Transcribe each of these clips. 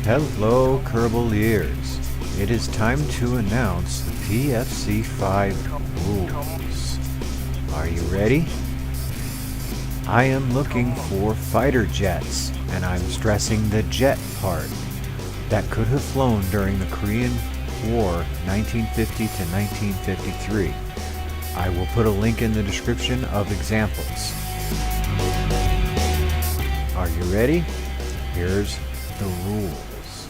Hello, Kerbaliers. It is time to announce the PFC 5 rules. Are you ready? I am looking for fighter jets, and I'm stressing the jet part, that could have flown during the Korean War 1950 to 1953. I will put a link in the description of examples. Are you ready? Here's the rules.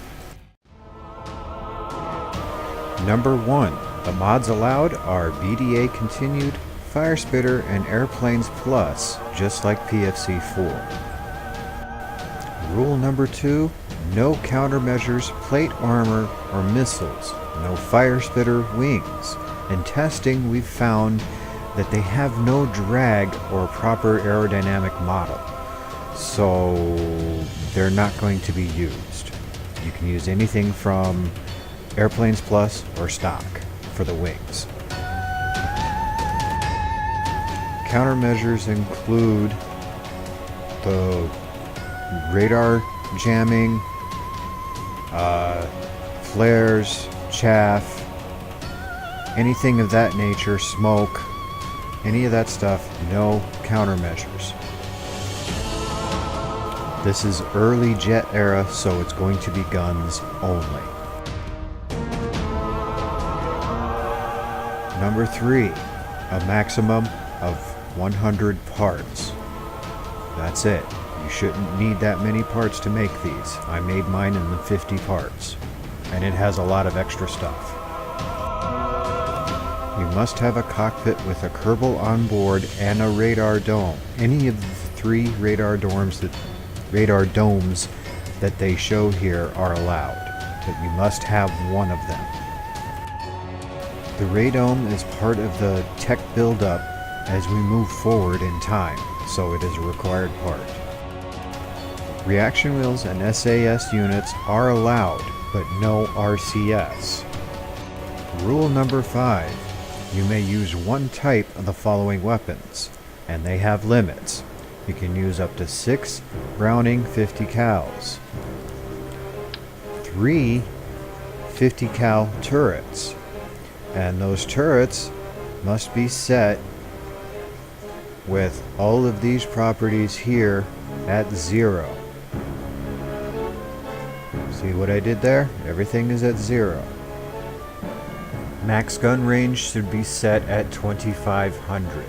Number 1. The mods allowed are BDA Continued, Firespitter, and Airplanes Plus, just like PFC 4. Rule number 2. No countermeasures, plate armor, or missiles. No Firespitter wings. In testing, we've found that they have no drag or proper aerodynamic model, so they're not going to be used. You can use anything from Airplanes Plus or stock for the wings. Countermeasures include the radar jamming, flares, chaff, anything of that nature, smoke, any of that stuff, no countermeasures. This is early jet era, so it's going to be guns only. Number 3, a maximum of 100 parts. That's it. You shouldn't need that many parts to make these. I made mine in the 50 parts, and it has a lot of extra stuff. You must have a cockpit with a Kerbal on board and a radar dome. Any of the 3 radar domes that they show here are allowed, but you must have one of them. The radome is part of the tech buildup as we move forward in time, so it is a required part. Reaction wheels and SAS units are allowed, but no RCS. Rule number 5. You may use one type of the following weapons, and they have limits. You can use up to 6 Browning 50 cals, 3 50 cal turrets, and those turrets must be set with all of these properties here at 0. See what I did there? Everything is at 0. Max gun range should be set at 2500.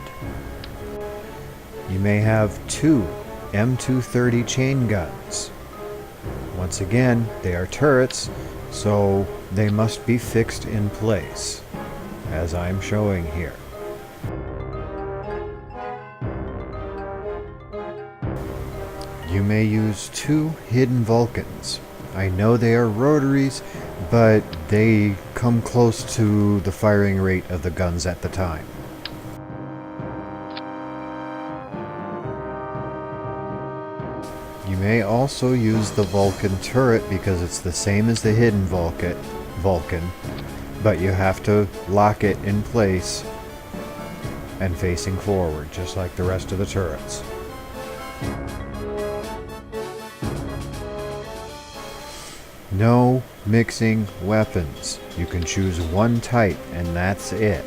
You may have 2 M230 chain guns. Once again, they are turrets, so they must be fixed in place, as I'm showing here. You may use 2 hidden Vulcans. I know they are rotaries, but they come close to the firing rate of the guns at the time. You may also use the Vulcan Turret because it's the same as the hidden Vulcan, but you have to lock it in place and facing forward, just like the rest of the turrets. No mixing weapons. You can choose one type and that's it.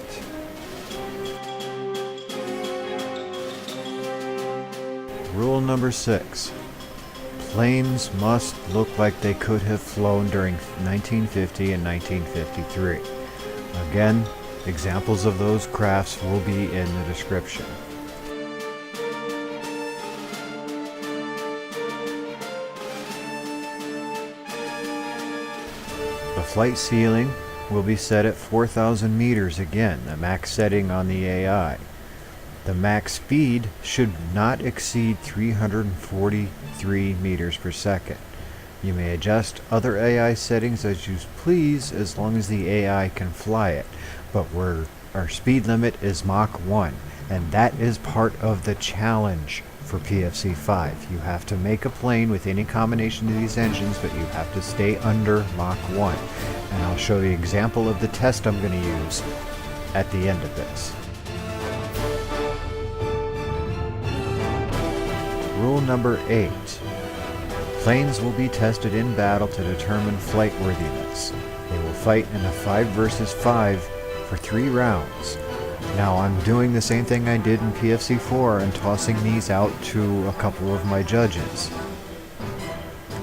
Rule number 6. Planes must look like they could have flown during 1950 and 1953. Again, examples of those crafts will be in the description. The flight ceiling will be set at 4,000 meters again, the max setting on the AI. The max speed should not exceed 343 meters per second. You may adjust other AI settings as you please as long as the AI can fly it, but our speed limit is Mach 1, and that is part of the challenge for PFC 5. You have to make a plane with any combination of these engines, but you have to stay under Mach 1. And I'll show you an example of the test I'm going to use at the end of this. number 8. Planes will be tested in battle to determine flight worthiness. They will fight in a 5 versus 5 for 3 rounds. Now I'm doing the same thing I did in PFC 4 and tossing these out to a couple of my judges.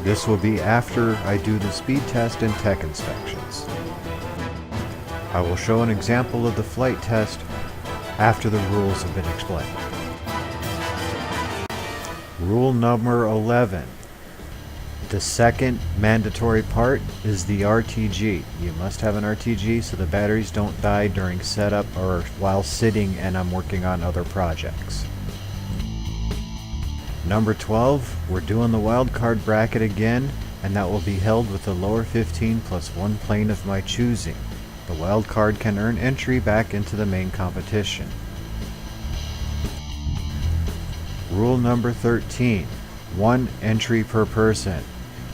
This will be after I do the speed test and tech inspections. I will show an example of the flight test after the rules have been explained. Rule number 11. The second mandatory part is the RTG. You must have an RTG so the batteries don't die during setup or while sitting and I'm working on other projects. Number 12, we're doing the wildcard bracket again, and that will be held with the lower 15 plus 1 plane of my choosing. The wildcard can earn entry back into the main competition. Rule number 13, 1 entry per person.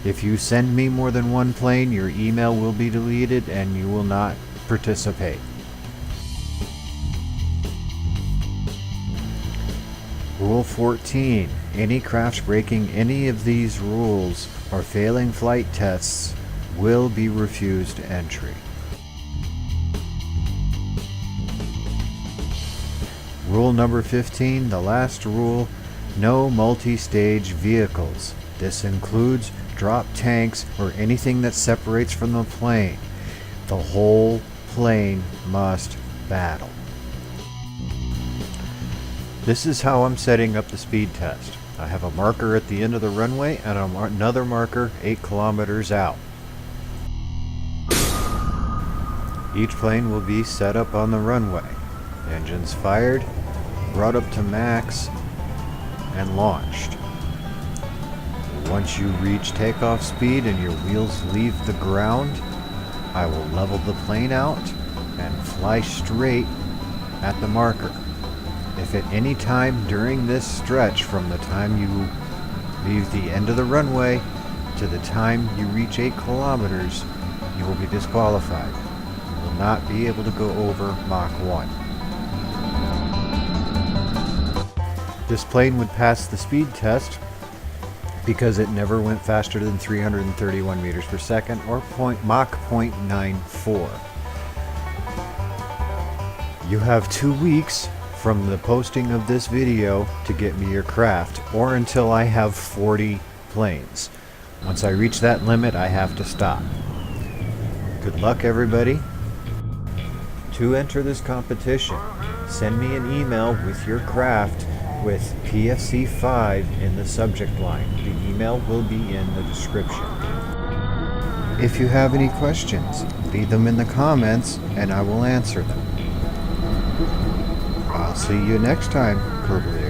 If you send me more than 1 plane, your email will be deleted and you will not participate. Rule 14. Any crafts breaking any of these rules or failing flight tests will be refused entry. Rule number 15, the last rule, no multi-stage vehicles. This includes drop tanks or anything that separates from the plane. The whole plane must battle. This is how I'm setting up the speed test. I have a marker at the end of the runway and another marker 8 kilometers out. Each plane will be set up on the runway. Engines fired, brought up to max, and launched. Once you reach takeoff speed and your wheels leave the ground, I will level the plane out and fly straight at the marker. If at any time during this stretch from the time you leave the end of the runway to the time you reach 8 kilometers, you will be disqualified. You will not be able to go over Mach 1. This plane would pass the speed test because it never went faster than 331 meters per second or Mach 0.94. You have 2 weeks from the posting of this video to get me your craft, or until I have 40 planes. Once I reach that limit, I have to stop. Good luck, everybody. To enter this competition, send me an email with your craft with PFC 5 in the subject line. The email will be in the description. If you have any questions, leave them in the comments and I will answer them. I'll see you next time, Kerbal.